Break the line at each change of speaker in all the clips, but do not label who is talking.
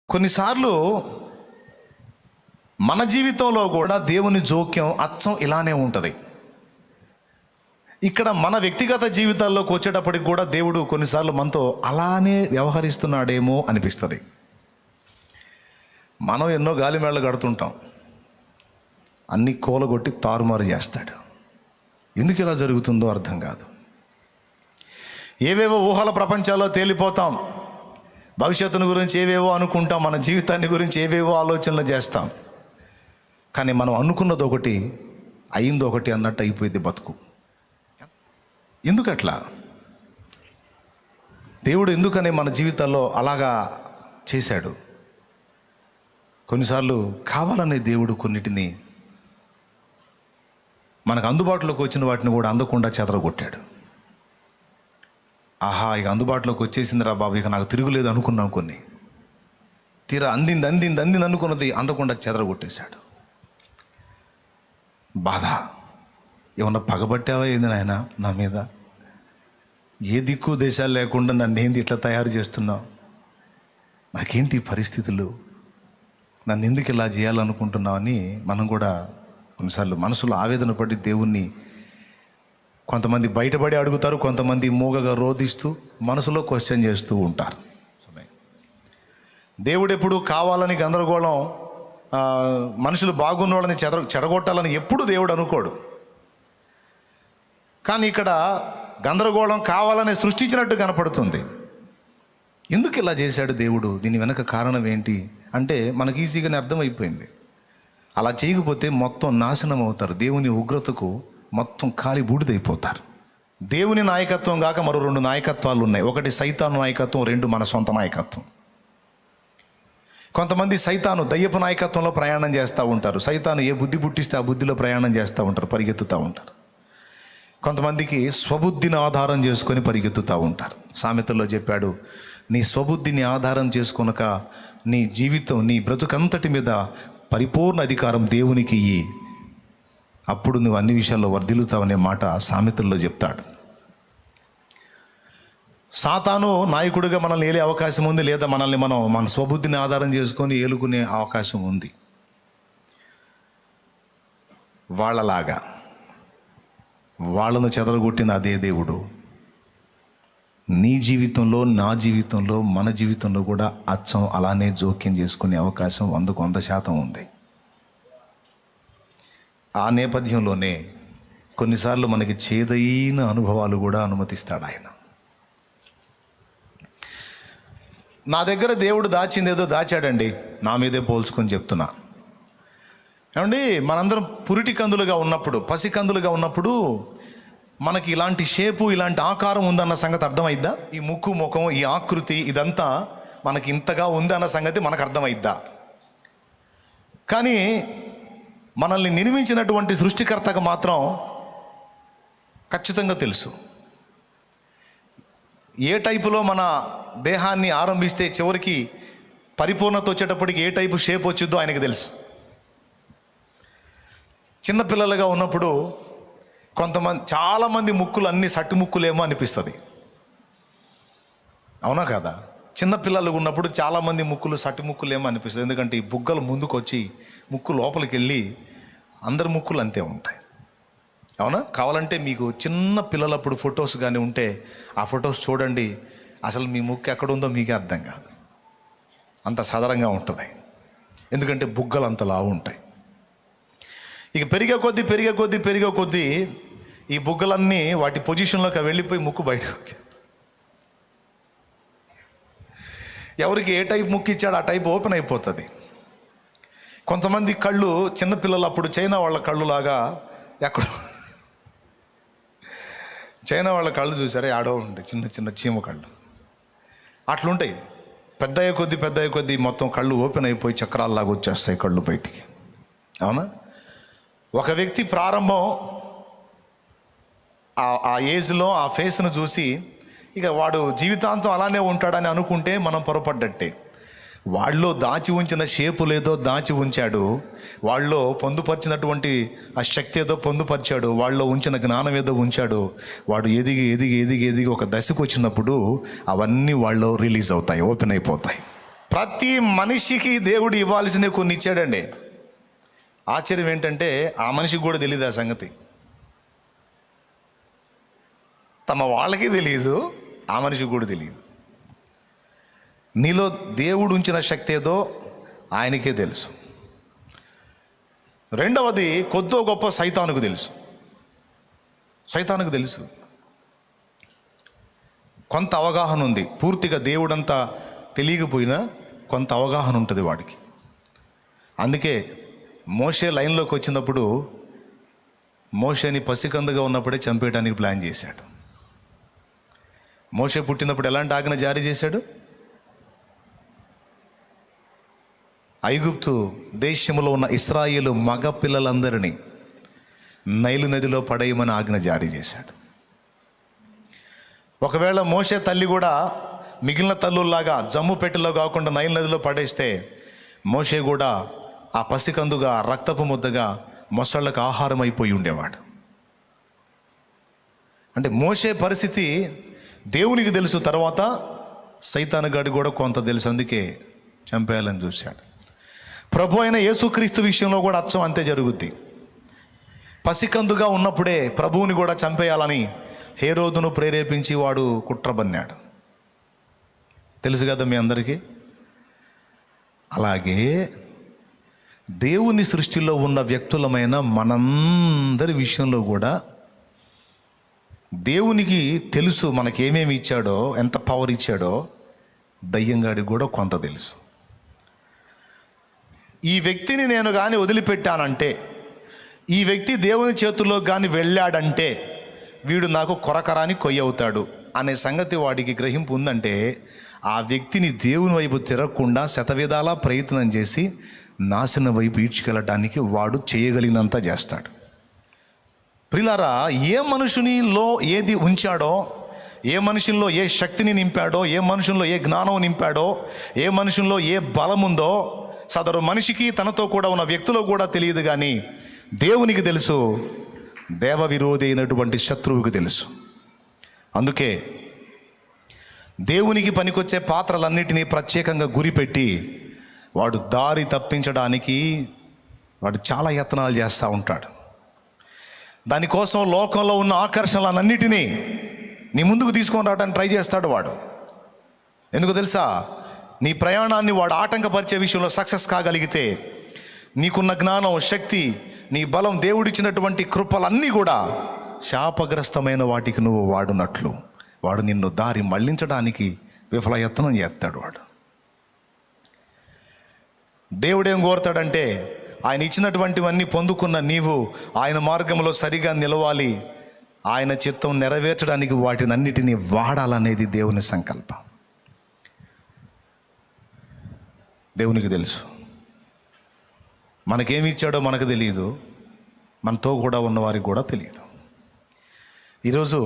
కొన్నిసార్లు మన జీవితంలో కూడా దేవుని జోక్యం అచ్చం ఇలానే ఉంటుంది. ఇక్కడ మన వ్యక్తిగత జీవితాల్లోకి వచ్చేటప్పటికి కూడా దేవుడు కొన్నిసార్లు మనతో అలానే వ్యవహరిస్తున్నాడేమో అనిపిస్తుంది. మనం ఎన్నో గాలిమేళలు కడుతుంటాం, అన్ని కూలగొట్టి తారుమారు చేస్తాడు. ఎందుకు ఇలా జరుగుతుందో అర్థం కాదు. ఏవేవో ఊహల ప్రపంచాల్లో తేలిపోతాం, భవిష్యత్తును గురించి ఏవేవో అనుకుంటాం, మన జీవితాన్ని గురించి ఏవేవో ఆలోచనలు చేస్తాం. కానీ మనం అనుకున్నది ఒకటి, అయింది ఒకటి అన్నట్టు అయిపోయింది బతుకు. ఎందుకట్లా? దేవుడు ఎందుకని మన జీవితాల్లో అలాగా చేశాడు? కొన్నిసార్లు కావాలనే దేవుడు కొన్నిటిని మనకు అందుబాటులోకి వచ్చిన వాటిని కూడా అందకుండా చెదరగొట్టాడు. ఆహా, ఇక అందుబాటులోకి వచ్చేసిందిరా బాబు, ఇక నాకు తిరుగులేదు అనుకున్నాం. కొన్ని తీరా అందింది అనుకున్నది అందకుండా చెదరగొట్టేశాడు. బాధ. ఏమన్నా పగబట్టావా ఏంది నాయన నా మీద? ఏ దిక్కు దేశాలు లేకుండా నన్ను ఏంది ఇట్లా తయారు చేస్తున్నావు? నాకేంటి పరిస్థితులు? నన్ను ఎందుకు ఇలా చేయాలనుకుంటున్నావు అని మనం కూడా కొన్నిసార్లు మనసులో ఆవేదన పడి దేవుణ్ణి కొంతమంది బయటపడి అడుగుతారు, కొంతమంది మూగగా రోధిస్తూ మనసులో క్వశ్చన్ చేస్తూ ఉంటారు. దేవుడు ఎప్పుడు కావాలని గందరగోళం, మనుషులు బాగున్న వాళ్ళని చెడగొట్టాలని ఎప్పుడు దేవుడు అనుకోడు. కానీ ఇక్కడ గందరగోళం కావాలని సృష్టించినట్టు కనపడుతుంది. ఎందుకు ఇలా చేశాడు దేవుడు? దీని వెనక కారణం ఏంటి అంటే మనకు ఈజీగానే అర్థమైపోయింది. అలా చేయకపోతే మొత్తం నాశనం అవుతారు. దేవుని ఉగ్రతకు మొత్తం కాలి బూడిదైపోతారు. దేవుని నాయకత్వం కాక మరో రెండు నాయకత్వాలు ఉన్నాయి. ఒకటి సైతాను నాయకత్వం, రెండు మన సొంత నాయకత్వం. కొంతమంది సైతాను దయ్యపు నాయకత్వంలో ప్రయాణం చేస్తూ ఉంటారు. సైతాను ఏ బుద్ధి పుట్టిస్తే ఆ బుద్ధిలో ప్రయాణం చేస్తూ ఉంటారు, పరిగెత్తుతూ ఉంటారు. కొంతమందికి స్వబుద్ధిని ఆధారం చేసుకొని పరిగెత్తుతూ ఉంటారు. సామెతల్లో చెప్పాడు, నీ స్వబుద్ధిని ఆధారం చేసుకొనక నీ జీవితం, నీ బ్రతుకంతటి మీద పరిపూర్ణ అధికారం దేవునికి ఇయ్యి, అప్పుడు నువ్వు అన్ని విషయాల్లో వర్ధిల్లుతావనే మాట సామెతల్లో చెప్తాడు. సాతాను నాయకుడిగా మనల్ని ఏలే అవకాశం ఉంది, లేదా మనల్ని మన స్వబుద్ధిని ఆధారం చేసుకొని ఏలుకునే అవకాశం ఉంది. వాళ్ళలాగా వాళ్ళను చెదరగొట్టిన అదే దేవుడు నీ జీవితంలో, నా జీవితంలో, మన జీవితంలో కూడా అచ్చం అలానే జోక్యం చేసుకునే అవకాశం 100% ఉంది. ఆ నేపథ్యంలోనే కొన్నిసార్లు మనకి చేదైన అనుభవాలు కూడా అనుమతిస్తాడు ఆయన. నా దగ్గర దేవుడు దాచిందేదో దాచాడండి, నా మీదే పోల్చుకొని చెప్తున్నా. ఏమండి, మనందరం పురిటి కందులుగా ఉన్నప్పుడు, పసి కందులుగా ఉన్నప్పుడు మనకి ఇలాంటి షేపు, ఇలాంటి ఆకారం ఉందన్న సంగతి అర్థమైద్దా? ఈ ముక్కు, ముఖం, ఈ ఆకృతి, ఇదంతా మనకి ఇంతగా ఉంది అన్న సంగతి మనకు అర్థమైద్దా? కానీ మనల్ని నిర్మించినటువంటి సృష్టికర్తకు మాత్రం ఖచ్చితంగా తెలుసు ఏ టైపులో మన దేహాన్ని ఆరంభిస్తే చివరికి పరిపూర్ణత వచ్చేటప్పటికి ఏ టైపు షేప్ వచ్చిద్దో ఆయనకు తెలుసు. చిన్నపిల్లలుగా ఉన్నప్పుడు చాలామంది ముక్కులు అన్ని సట్టు ముక్కులేమో అనిపిస్తుంది. అవునా కదా? చిన్నపిల్లలు ఉన్నప్పుడు చాలామంది ముక్కులు సట్టు ముక్కులేమో అనిపిస్తుంది. ఎందుకంటే ఈ బుగ్గలు ముందుకు వచ్చి ముక్కు లోపలికి వెళ్ళి అందరి ముక్కులు అంతే ఉంటాయి. అవునా? కావాలంటే మీకు చిన్న పిల్లలప్పుడు ఫొటోస్ కానీ ఉంటే ఆ ఫొటోస్ చూడండి, అసలు మీ ముక్కు ఎక్కడుందో మీకే అర్థం కాదు, అంత సాధారణంగా ఉంటుంది. ఎందుకంటే బుగ్గలు అంత లావు ఉంటాయి. ఇక పెరిగే కొద్దీ ఈ బుగ్గలన్నీ వాటి పొజిషన్లోకి వెళ్ళిపోయి ముక్కు బయటకు వచ్చాయి. ఎవరికి ఏ టైప్ ముక్కు ఇచ్చాడో ఆ టైప్ ఓపెన్ అయిపోతుంది. కొంతమంది కళ్ళు చిన్నపిల్లలు అప్పుడు చైనా వాళ్ళ కళ్ళు లాగా, చైనా వాళ్ళ కళ్ళు చూసారా, ఆడో ఉంటాయి చిన్న చిన్న చీమ కళ్ళు, అట్లుంటాయి. పెద్దయ్యే కొద్దీ మొత్తం కళ్ళు ఓపెన్ అయిపోయి చక్రాల్లాగా వచ్చేస్తాయి కళ్ళు బయటికి. అవునా? ఒక వ్యక్తి ప్రారంభం ఆ ఏజ్లో ఆ ఫేస్ను చూసి ఇక వాడు జీవితాంతం అలానే ఉంటాడని అనుకుంటే మనం పొరపడ్డట్టే. వాళ్ళలో దాచి ఉంచిన షేపు లేదో దాచి ఉంచాడు, వాళ్ళలో పొందుపరిచినటువంటి ఆ శక్తి ఏదో పొందుపరిచాడు, వాళ్ళలో ఉంచిన జ్ఞానం ఏదో ఉంచాడు. వాడు ఎదిగి ఒక దశకు వచ్చినప్పుడు అవన్నీ వాళ్ళలో రిలీజ్ అవుతాయి, ఓపెన్ అయిపోతాయి. ప్రతి మనిషికి దేవుడు ఇవ్వాల్సినవి కొన్ని ఇచ్చాడండి. ఆశ్చర్యం ఏంటంటే ఆ మనిషికి కూడా తెలియదు ఆ సంగతి. తమ వాళ్ళకి తెలియదు, ఆ మనిషికి కూడా తెలియదు. నీలో దేవుడు ఉంచిన శక్తి ఏదో ఆయనకే తెలుసు. రెండవది, కొద్దో గొప్ప సైతానుకు తెలుసు. సైతానుకు తెలుసు, కొంత అవగాహన ఉంది. పూర్తిగా దేవుడంతా తెలియకపోయినా కొంత అవగాహన ఉంటుంది వాడికి. అందుకే మోషే లైన్లోకి వచ్చినప్పుడు మోషేని పసికందుగా ఉన్నప్పుడే చంపేయడానికి ప్లాన్ చేశాడు. మోషే పుట్టినప్పుడు ఎలాంటి ఆజ్ఞ జారీ చేశాడు? ఐగుప్తు దేశంలో ఉన్న ఇశ్రాయేలు మగ పిల్లలందరినీ నైలు నదిలో పడేయమని ఆజ్ఞ జారీ చేశాడు. ఒకవేళ మోషే తల్లి కూడా మిగిలిన తల్లుల్లాగా జమ్ము పెట్టెలో కాకుండా నైలు నదిలో పడేస్తే మోషే కూడా ఆ పసికందుగా రక్తపు ముద్దగా మొసళ్ళకు ఆహారం అయిపోయి ఉండేవాడు. అంటే మోషే పరిస్థితి దేవునికి తెలుసు. తర్వాత సైతాను గాడి కూడా కొంత తెలుసు, అందుకే చంపేయాలని చూశాడు. ప్రభు అయిన యేసుక్రీస్తు విషయంలో కూడా అచ్చం అంతే జరుగుద్ది. పసికందుగా ఉన్నప్పుడే ప్రభువుని కూడా చంపేయాలని హేరోదును ప్రేరేపించి వాడు కుట్రబన్నాడు. తెలుసు కదా మీ అందరికీ. అలాగే దేవుని సృష్టిలో ఉన్న వ్యక్తులమైన మనందరి విషయంలో కూడా దేవునికి తెలుసు మనకేమేమి ఇచ్చాడో, ఎంత పవర్ ఇచ్చాడో. దయ్యంగాడికి కూడా కొంత తెలుసు. ఈ వ్యక్తిని నేను కానీ వదిలిపెట్టానంటే, ఈ వ్యక్తి దేవుని చేతుల్లో కానీ వెళ్ళాడంటే వీడు నాకు కొరకరాని కొయ్య అవుతాడు అనే సంగతి వాడికి గ్రహింపు ఉందంటే, ఆ వ్యక్తిని దేవుని వైపు తిరగకుండా శతవిధాలా ప్రయత్నం చేసి నాశనం వైపు ఈడ్చుకెళ్ళటానికి వాడు చేయగలిగినంత చేస్తాడు. ప్రియులారా, ఏ మనుషునిలో ఏది ఉంచాడో, ఏ మనుషుల్లో ఏ శక్తిని నింపాడో, ఏ మనుషుల్లో ఏ జ్ఞానం నింపాడో, ఏ మనుషుల్లో ఏ బలం ఉందో సదరు మనిషికి తనతో కూడా ఉన్న వ్యక్తులు కూడా తెలియదు. కానీ దేవునికి తెలుసు, దేవ విరోధి అయినటువంటి శత్రువుకి తెలుసు. అందుకే దేవునికి పనికొచ్చే పాత్రలన్నిటినీ ప్రత్యేకంగా గురిపెట్టి వాడు దారి తప్పించడానికి వాడు చాలా యత్నాలు చేస్తూ ఉంటాడు. దానికోసం లోకంలో ఉన్న ఆకర్షణలన్నిటినీ నీ ముందుకు తీసుకొని రావడానికి ట్రై చేస్తాడు వాడు. ఎందుకు తెలుసా? నీ ప్రయాణాన్ని వాడు ఆటంకపరిచే విషయంలో సక్సెస్ కాగలిగితే నీకున్న జ్ఞానం, శక్తి, నీ బలం, దేవుడిచ్చినటువంటి కృపలన్నీ కూడా శాపగ్రస్తమైన వాటికి నువ్వు వాడునట్లు వాడు నిన్ను దారి మళ్లించడానికి విఫలయత్నం చేస్తాడు వాడు. దేవుడేం కోరుతాడంటే, ఆయన ఇచ్చినటువంటివన్నీ పొందుకున్న నీవు ఆయన మార్గంలో సరిగా నిలవాలి, ఆయన చిత్తం నెరవేర్చడానికి వాటిని అన్నిటినీ వాడాలనేది దేవుని సంకల్పం. దేవునికి తెలుసు. మనకేమి ఇచ్చాడో మనకు తెలియదు, మనతో కూడా ఉన్నవారికి కూడా తెలియదు. ఈరోజు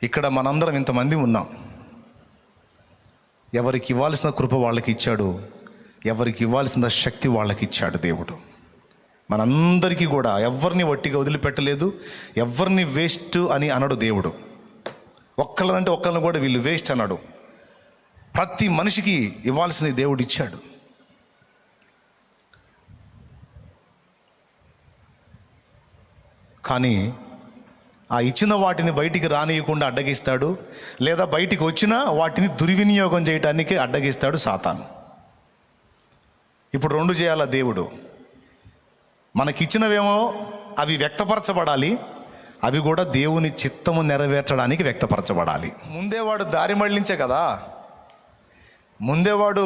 ఇక్కడ మనందరం ఇంతమంది ఉన్నాం. ఎవరికి ఇవ్వాల్సిన కృప వాళ్ళకి ఇచ్చాడు, ఎవరికి ఇవ్వాల్సిన శక్తి వాళ్ళకి ఇచ్చాడు దేవుడు. మనందరికీ కూడా ఎవరిని వట్టిగా వదిలిపెట్టలేదు, ఎవరిని వేస్ట్ అని అనడు దేవుడు. ఒక్కళ్ళంటే ఒక్కళ్ళని కూడా వీళ్ళు వేస్ట్ అన్నాడు. ప్రతి మనిషికి ఇవ్వాల్సిన దేవుడు ఇచ్చాడు. కానీ ఆ ఇచ్చిన వాటిని బయటికి రానియకుండా అడ్డగిస్తాడు, లేదా బయటికి వచ్చినా వాటిని దుర్వినియోగం చేయటానికి అడ్డగిస్తాడు సాతాను. ఇప్పుడు రెండు చేయాలా దేవుడు. మనకిచ్చినవేమో అవి వ్యక్తపరచబడాలి, అవి కూడా దేవుని చిత్తము నెరవేర్చడానికి వ్యక్తపరచబడాలి. ముందేవాడు దారి మళ్ళించే కదా, ముందేవాడు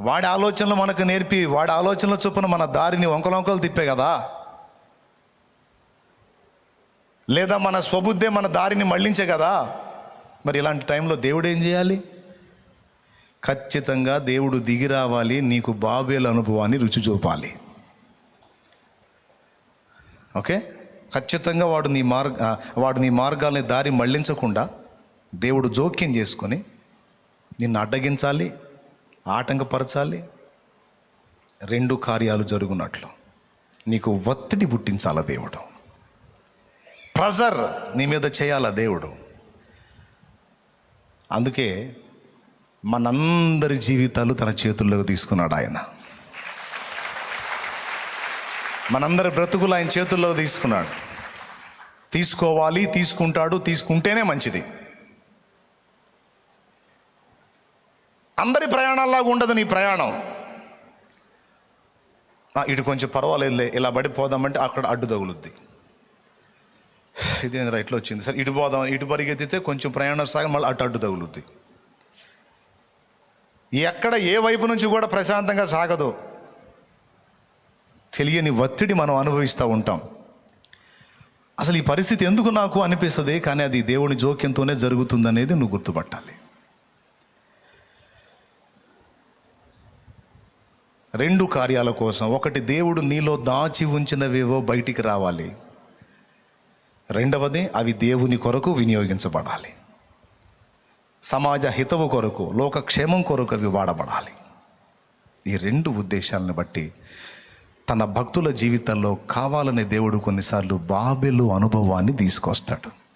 వాడి ఆలోచనలు మనకు నేర్పి వాడి ఆలోచనల చొప్పున మన దారిని వంకలొంకలు తిప్పే కదా. లేదా మన స్వబుద్ధే మన దారిని మళ్ళించే కదా. మరి ఇలాంటి టైంలో దేవుడు ఏం చేయాలి? ఖచ్చితంగా దేవుడు దిగి రావాలి, నీకు బాబేలు అనుభవాన్ని రుచి చూపాలి. ఓకే, ఖచ్చితంగా వాడు నీ మార్గాల్ని దారి మళ్ళించకుండా దేవుడు జోక్యం చేసుకొని నిన్ను అడ్డగించాలి, ఆటంకపరచాలి. రెండు కార్యాలు జరుగునట్లు నీకు ఒత్తిడి పుట్టించాల దేవుడు, ప్రెజర్ నీ మీద చేయాల దేవుడు. అందుకే మనందరి జీవితాలు తన చేతుల్లోకి తీసుకున్నాడు ఆయన. మనందరి బ్రతుకులు ఆయన చేతుల్లో తీసుకున్నాడు. తీసుకోవాలి, తీసుకుంటాడు, తీసుకుంటేనే మంచిది. అందరి ప్రయాణాల్లాగా ఉండదు నీ ప్రయాణం. ఇటు కొంచెం పర్వాలేదులే, ఇలా పడిపోదామంటే అక్కడ అడ్డు తగులుద్ది. ఇదేంద్ర ఇట్లా వచ్చింది, సరే ఇటు పోదాం, ఇటు పరిగెత్తితే కొంచెం ప్రయాణం సాగి మళ్ళీ అడ్డు తగులుద్ది. ఎక్కడ ఏ వైపు నుంచి కూడా ప్రశాంతంగా సాగదు. తెలియని ఒత్తిడి మనం అనుభవిస్తూ ఉంటాం. అసలు ఈ పరిస్థితి ఎందుకు నాకు అనిపిస్తుంది, కానీ అది దేవుని జోక్యంతోనే జరుగుతుందనేది నువ్వు గుర్తుపట్టాలి. 2 కార్యాల కోసం. ఒకటి, దేవుడు నీలో దాచి ఉంచినవేవో బయటికి రావాలి. 2వది, అవి దేవుని కొరకు వినియోగించబడాలి. సమాజ హితవు కొరకు, లోకక్షేమం కొరకు అవి వాడబడాలి. ఈ 2 ఉద్దేశాలను బట్టి తన భక్తుల జీవితాల్లో కావాలనే దేవుడు కొన్నిసార్లు బాబెలు అనుభవాన్ని తీసుకొస్తాడు.